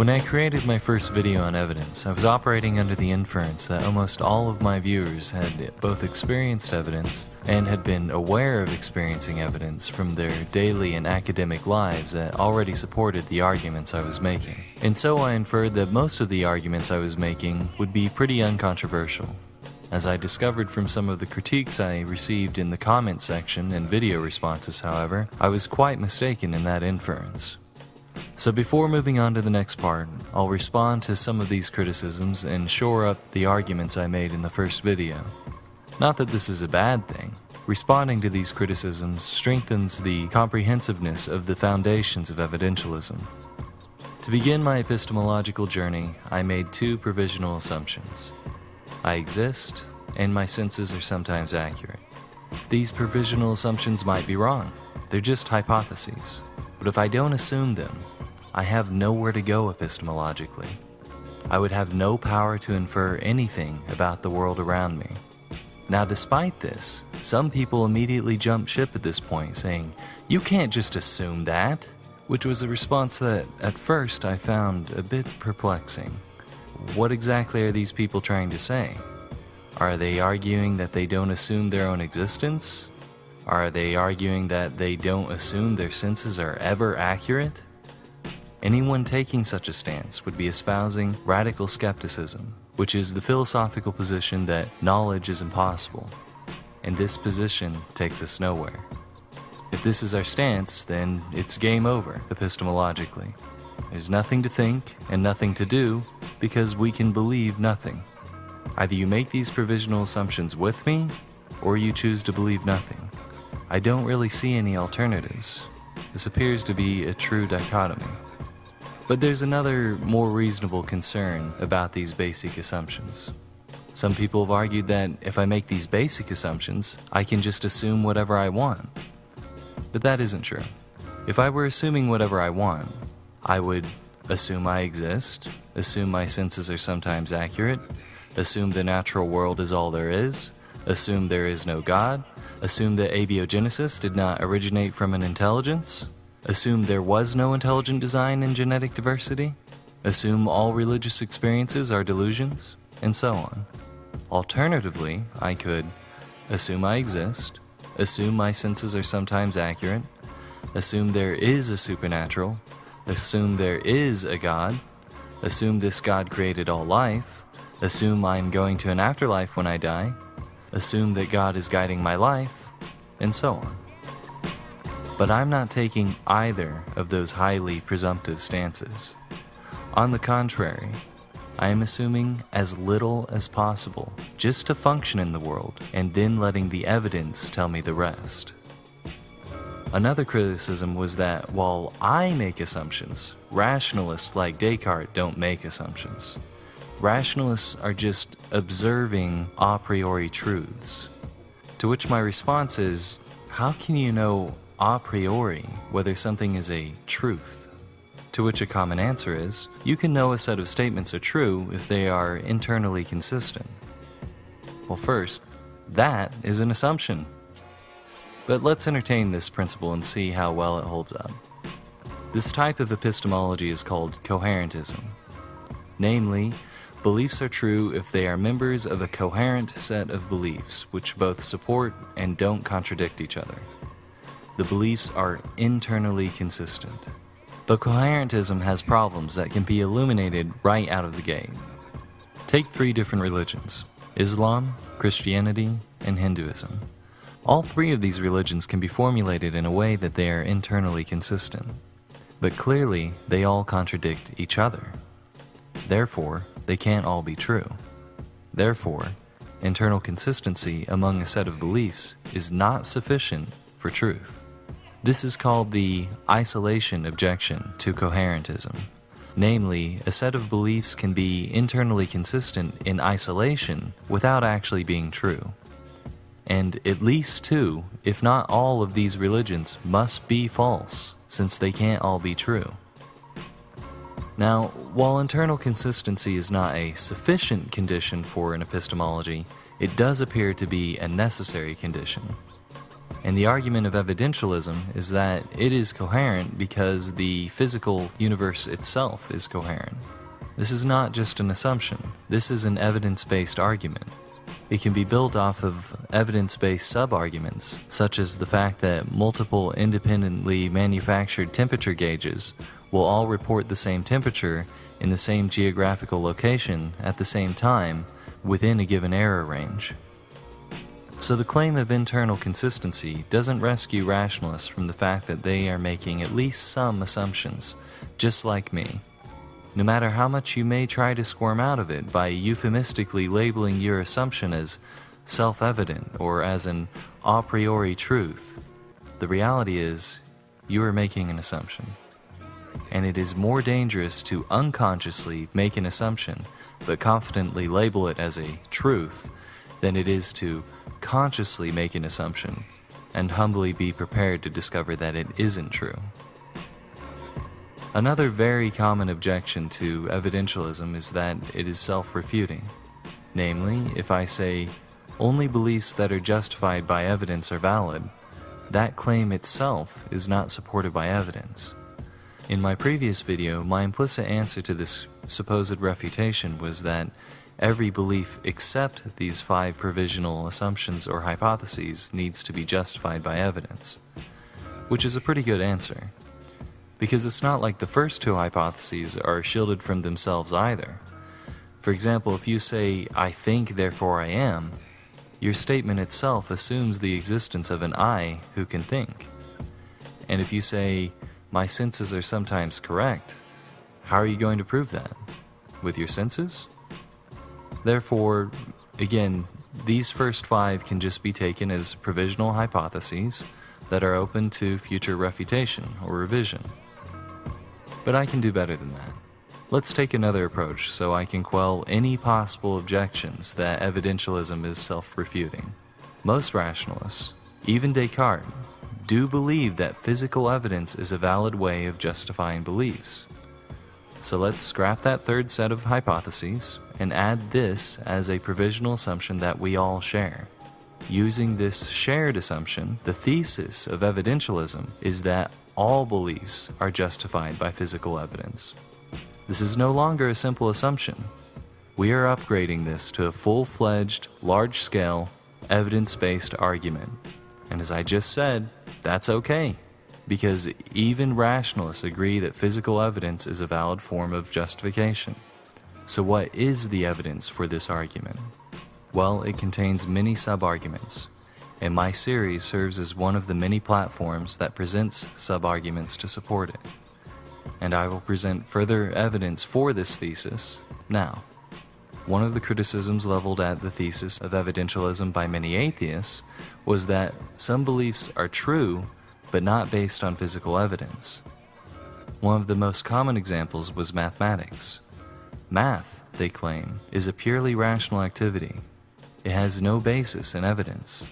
When I created my first video on evidence, I was operating under the inference that almost all of my viewers had both experienced evidence and had been aware of experiencing evidence from their daily and academic lives that already supported the arguments I was making. And so I inferred that most of the arguments I was making would be pretty uncontroversial. As I discovered from some of the critiques I received in the comment section and video responses, however, I was quite mistaken in that inference. So before moving on to the next part, I'll respond to some of these criticisms and shore up the arguments I made in the first video. Not that this is a bad thing. Responding to these criticisms strengthens the comprehensiveness of the foundations of evidentialism. To begin my epistemological journey, I made two provisional assumptions. I exist, and my senses are sometimes accurate. These provisional assumptions might be wrong. They're just hypotheses. But if I don't assume them, I have nowhere to go epistemologically. I would have no power to infer anything about the world around me. Now, despite this, some people immediately jump ship at this point, saying, "You can't just assume that," which was a response that, at first, I found a bit perplexing. What exactly are these people trying to say? Are they arguing that they don't assume their own existence? Are they arguing that they don't assume their senses are ever accurate? Anyone taking such a stance would be espousing radical skepticism, which is the philosophical position that knowledge is impossible. And this position takes us nowhere. If this is our stance, then it's game over, epistemologically. There's nothing to think and nothing to do because we can believe nothing. Either you make these provisional assumptions with me, or you choose to believe nothing. I don't really see any alternatives. This appears to be a true dichotomy. But there's another, more reasonable concern about these basic assumptions. Some people have argued that if I make these basic assumptions, I can just assume whatever I want. But that isn't true. If I were assuming whatever I want, I would assume I exist, assume my senses are sometimes accurate, assume the natural world is all there is, assume there is no God, assume that abiogenesis did not originate from an intelligence, assume there was no intelligent design in genetic diversity, assume all religious experiences are delusions, and so on. Alternatively, I could assume I exist, assume my senses are sometimes accurate, assume there is a supernatural, assume there is a God, assume this God created all life, assume I'm going to an afterlife when I die, assume that God is guiding my life, and so on. But I'm not taking either of those highly presumptive stances. On the contrary, I am assuming as little as possible, just to function in the world, and then letting the evidence tell me the rest. Another criticism was that while I make assumptions, rationalists like Descartes don't make assumptions. Rationalists are just observing a priori truths. To which my response is, how can you know a priori whether something is a truth? To which a common answer is, you can know a set of statements are true if they are internally consistent. Well, first, that is an assumption. But let's entertain this principle and see how well it holds up. This type of epistemology is called coherentism. Namely, beliefs are true if they are members of a coherent set of beliefs which both support and don't contradict each other. The beliefs are internally consistent. Though coherentism has problems that can be illuminated right out of the gate. Take three different religions: Islam, Christianity, and Hinduism. All three of these religions can be formulated in a way that they are internally consistent. But clearly, they all contradict each other. Therefore, they can't all be true. Therefore, internal consistency among a set of beliefs is not sufficient for truth. This is called the isolation objection to coherentism. Namely, a set of beliefs can be internally consistent in isolation without actually being true. And at least two, if not all of these religions must be false, since they can't all be true. Now, while internal consistency is not a sufficient condition for an epistemology, it does appear to be a necessary condition. And the argument of evidentialism is that it is coherent because the physical universe itself is coherent. This is not just an assumption. This is an evidence-based argument. It can be built off of evidence-based sub-arguments, such as the fact that multiple independently manufactured temperature gauges will all report the same temperature in the same geographical location at the same time within a given error range. So the claim of internal consistency doesn't rescue rationalists from the fact that they are making at least some assumptions, just like me. No matter how much you may try to squirm out of it by euphemistically labeling your assumption as self-evident or as an a priori truth, the reality is you are making an assumption. And it is more dangerous to unconsciously make an assumption but confidently label it as a truth than it is to consciously make an assumption and humbly be prepared to discover that it isn't true. Another very common objection to evidentialism is that it is self-refuting. Namely, if I say, only beliefs that are justified by evidence are valid, that claim itself is not supported by evidence. In my previous video, my implicit answer to this supposed refutation was that every belief except these 5 provisional assumptions or hypotheses needs to be justified by evidence, which is a pretty good answer, because it's not like the first 2 hypotheses are shielded from themselves either. For example, if you say, I think, therefore I am, your statement itself assumes the existence of an I who can think. And if you say, my senses are sometimes correct, how are you going to prove that? With your senses? Therefore, again, these first 5 can just be taken as provisional hypotheses that are open to future refutation or revision. But I can do better than that. Let's take another approach so I can quell any possible objections that evidentialism is self-refuting. Most rationalists, even Descartes, do believe that physical evidence is a valid way of justifying beliefs. So let's scrap that third set of hypotheses and add this as a provisional assumption that we all share. Using this shared assumption, the thesis of evidentialism is that all beliefs are justified by physical evidence. This is no longer a simple assumption. We are upgrading this to a full-fledged, large-scale, evidence-based argument. And as I just said, that's okay, because even rationalists agree that physical evidence is a valid form of justification. So what is the evidence for this argument? Well, it contains many sub-arguments, and my series serves as one of the many platforms that presents sub-arguments to support it. And I will present further evidence for this thesis now. One of the criticisms leveled at the thesis of evidentialism by many atheists was that some beliefs are true, but not based on physical evidence. One of the most common examples was mathematics. Math, they claim, is a purely rational activity. It has no basis in evidence.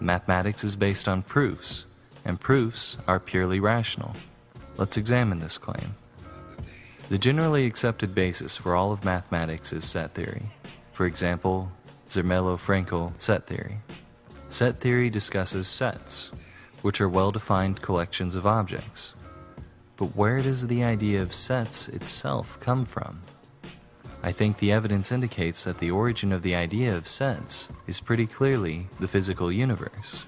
Mathematics is based on proofs, and proofs are purely rational. Let's examine this claim. The generally accepted basis for all of mathematics is set theory. For example, Zermelo-Fraenkel set theory. Set theory discusses sets, which are well-defined collections of objects. But where does the idea of sets itself come from? I think the evidence indicates that the origin of the idea of sets is pretty clearly the physical universe.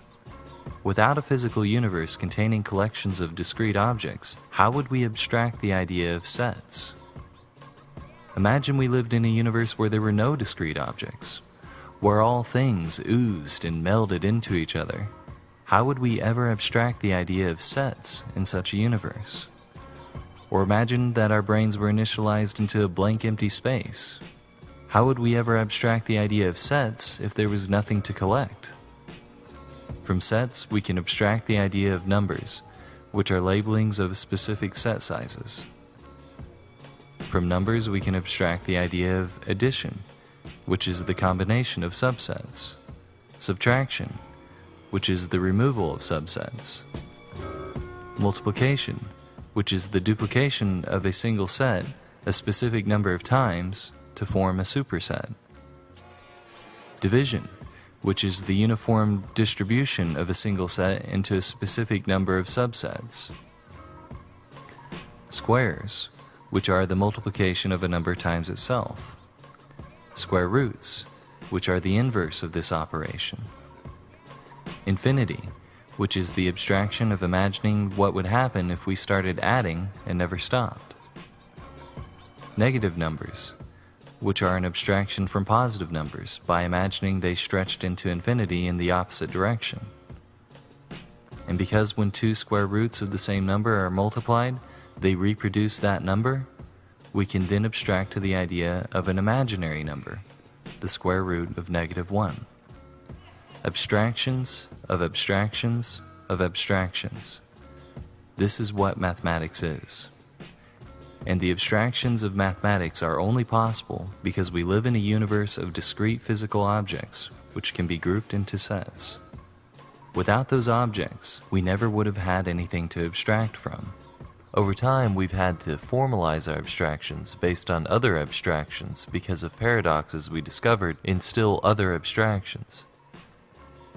Without a physical universe containing collections of discrete objects, how would we abstract the idea of sets? Imagine we lived in a universe where there were no discrete objects, where all things oozed and melded into each other. How would we ever abstract the idea of sets in such a universe? Or imagine that our brains were initialized into a blank empty space. How would we ever abstract the idea of sets if there was nothing to collect? From sets, we can abstract the idea of numbers, which are labelings of specific set sizes. From numbers, we can abstract the idea of addition, which is the combination of subsets. Subtraction, which is the removal of subsets. Multiplication, which is the duplication of a single set a specific number of times to form a superset. Division, which is the uniform distribution of a single set into a specific number of subsets. Squares, which are the multiplication of a number times itself. Square roots, which are the inverse of this operation. Infinity, which is the abstraction of imagining what would happen if we started adding and never stopped. Negative numbers, which are an abstraction from positive numbers by imagining they stretched into infinity in the opposite direction. And because when two square roots of the same number are multiplied, they reproduce that number, we can then abstract to the idea of an imaginary number, the square root of -1. Abstractions of abstractions of abstractions. This is what mathematics is. And the abstractions of mathematics are only possible because we live in a universe of discrete physical objects which can be grouped into sets. Without those objects, we never would have had anything to abstract from. Over time, we've had to formalize our abstractions based on other abstractions because of paradoxes we discovered in still other abstractions.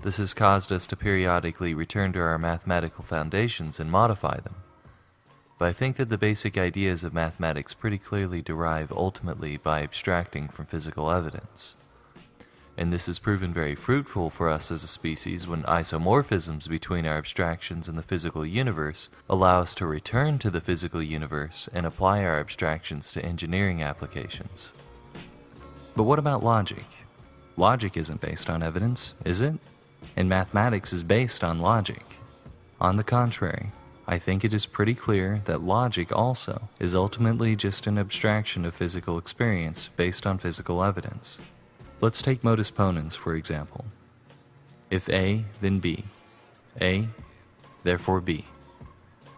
This has caused us to periodically return to our mathematical foundations and modify them. But I think that the basic ideas of mathematics pretty clearly derive ultimately by abstracting from physical evidence. And this has proven very fruitful for us as a species when isomorphisms between our abstractions and the physical universe allow us to return to the physical universe and apply our abstractions to engineering applications. But what about logic? Logic isn't based on evidence, is it? And mathematics is based on logic. On the contrary, I think it is pretty clear that logic also is ultimately just an abstraction of physical experience based on physical evidence. Let's take modus ponens, for example. If A, then B. A, therefore B.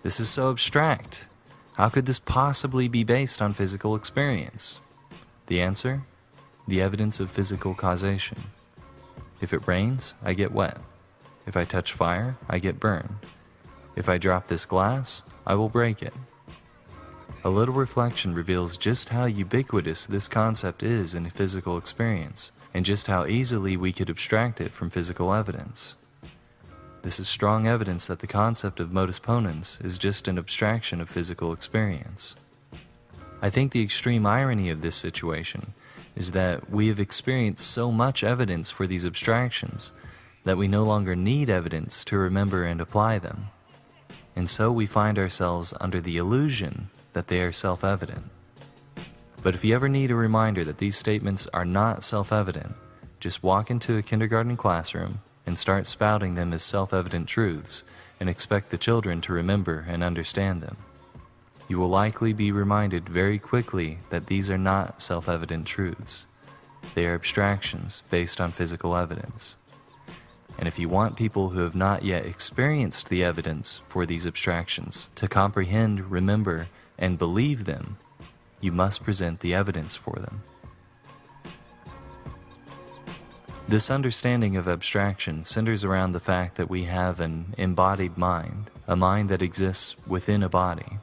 This is so abstract. How could this possibly be based on physical experience? The answer? The evidence of physical causation. If it rains, I get wet. If I touch fire, I get burned. If I drop this glass, I will break it. A little reflection reveals just how ubiquitous this concept is in physical experience, and just how easily we could abstract it from physical evidence. This is strong evidence that the concept of modus ponens is just an abstraction of physical experience. I think the extreme irony of this situation is that we have experienced so much evidence for these abstractions that we no longer need evidence to remember and apply them. And so we find ourselves under the illusion that they are self-evident. But if you ever need a reminder that these statements are not self-evident, just walk into a kindergarten classroom and start spouting them as self-evident truths and expect the children to remember and understand them. You will likely be reminded very quickly that these are not self-evident truths. They are abstractions based on physical evidence. And if you want people who have not yet experienced the evidence for these abstractions to comprehend, remember, and believe them, you must present the evidence for them. This understanding of abstraction centers around the fact that we have an embodied mind, a mind that exists within a body.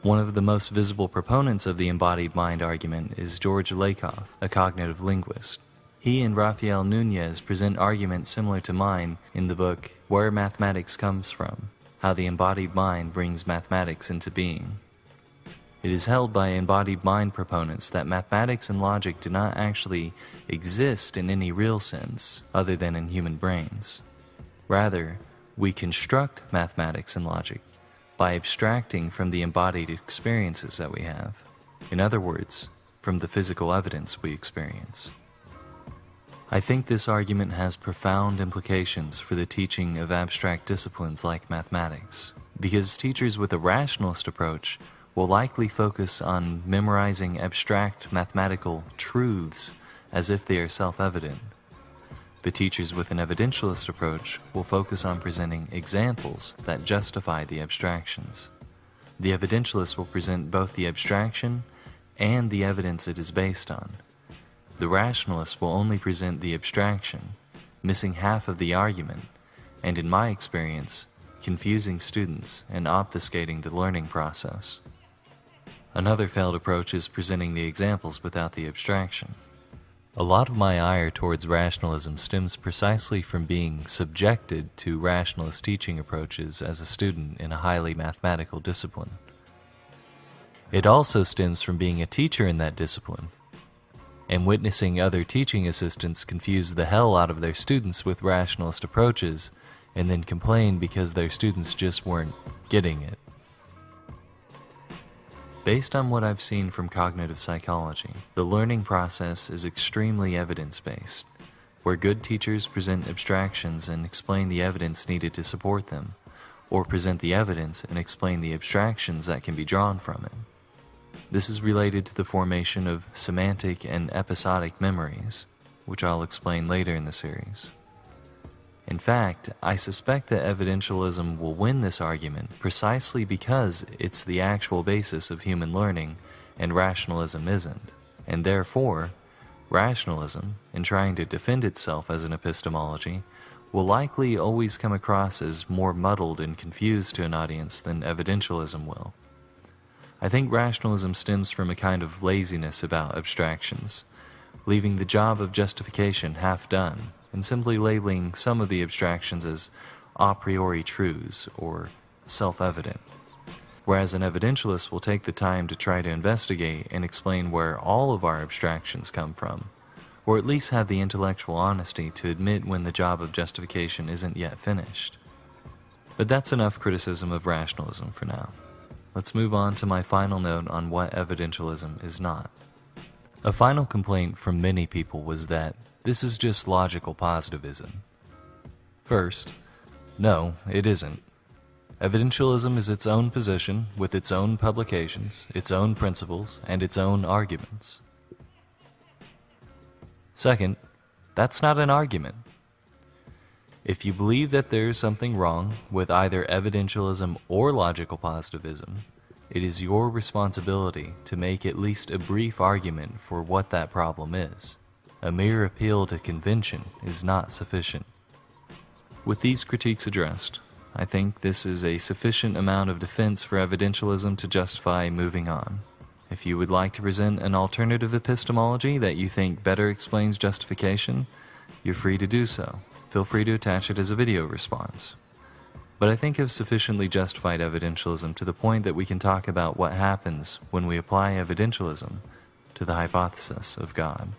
One of the most visible proponents of the embodied mind argument is George Lakoff, a cognitive linguist. He and Rafael Nunez present arguments similar to mine in the book Where Mathematics Comes From, How the Embodied Mind Brings Mathematics into Being. It is held by embodied mind proponents that mathematics and logic do not actually exist in any real sense other than in human brains. Rather, we construct mathematics and logic by abstracting from the embodied experiences that we have. In other words, from the physical evidence we experience. I think this argument has profound implications for the teaching of abstract disciplines like mathematics, because teachers with a rationalist approach will likely focus on memorizing abstract mathematical truths as if they are self-evident. But teachers with an evidentialist approach will focus on presenting examples that justify the abstractions. The evidentialist will present both the abstraction and the evidence it is based on. The rationalist will only present the abstraction, missing half of the argument, and in my experience, confusing students and obfuscating the learning process. Another failed approach is presenting the examples without the abstraction. A lot of my ire towards rationalism stems precisely from being subjected to rationalist teaching approaches as a student in a highly mathematical discipline. It also stems from being a teacher in that discipline, and witnessing other teaching assistants confuse the hell out of their students with rationalist approaches, and then complain because their students just weren't getting it. Based on what I've seen from cognitive psychology, the learning process is extremely evidence-based, where good teachers present abstractions and explain the evidence needed to support them, or present the evidence and explain the abstractions that can be drawn from it. This is related to the formation of semantic and episodic memories, which I'll explain later in the series. In fact, I suspect that evidentialism will win this argument precisely because it's the actual basis of human learning and rationalism isn't, and therefore, rationalism, in trying to defend itself as an epistemology, will likely always come across as more muddled and confused to an audience than evidentialism will. I think rationalism stems from a kind of laziness about abstractions, leaving the job of justification half done, and simply labeling some of the abstractions as a priori truths or self-evident, whereas an evidentialist will take the time to try to investigate and explain where all of our abstractions come from, or at least have the intellectual honesty to admit when the job of justification isn't yet finished. But that's enough criticism of rationalism for now. Let's move on to my final note on what evidentialism is not. A final complaint from many people was that this is just logical positivism. First, no, it isn't. Evidentialism is its own position with its own publications, its own principles, and its own arguments. Second, that's not an argument. If you believe that there is something wrong with either evidentialism or logical positivism, it is your responsibility to make at least a brief argument for what that problem is. A mere appeal to convention is not sufficient. With these critiques addressed, I think this is a sufficient amount of defense for evidentialism to justify moving on. If you would like to present an alternative epistemology that you think better explains justification, you're free to do so. Feel free to attach it as a video response. But I think I've sufficiently justified evidentialism to the point that we can talk about what happens when we apply evidentialism to the hypothesis of God.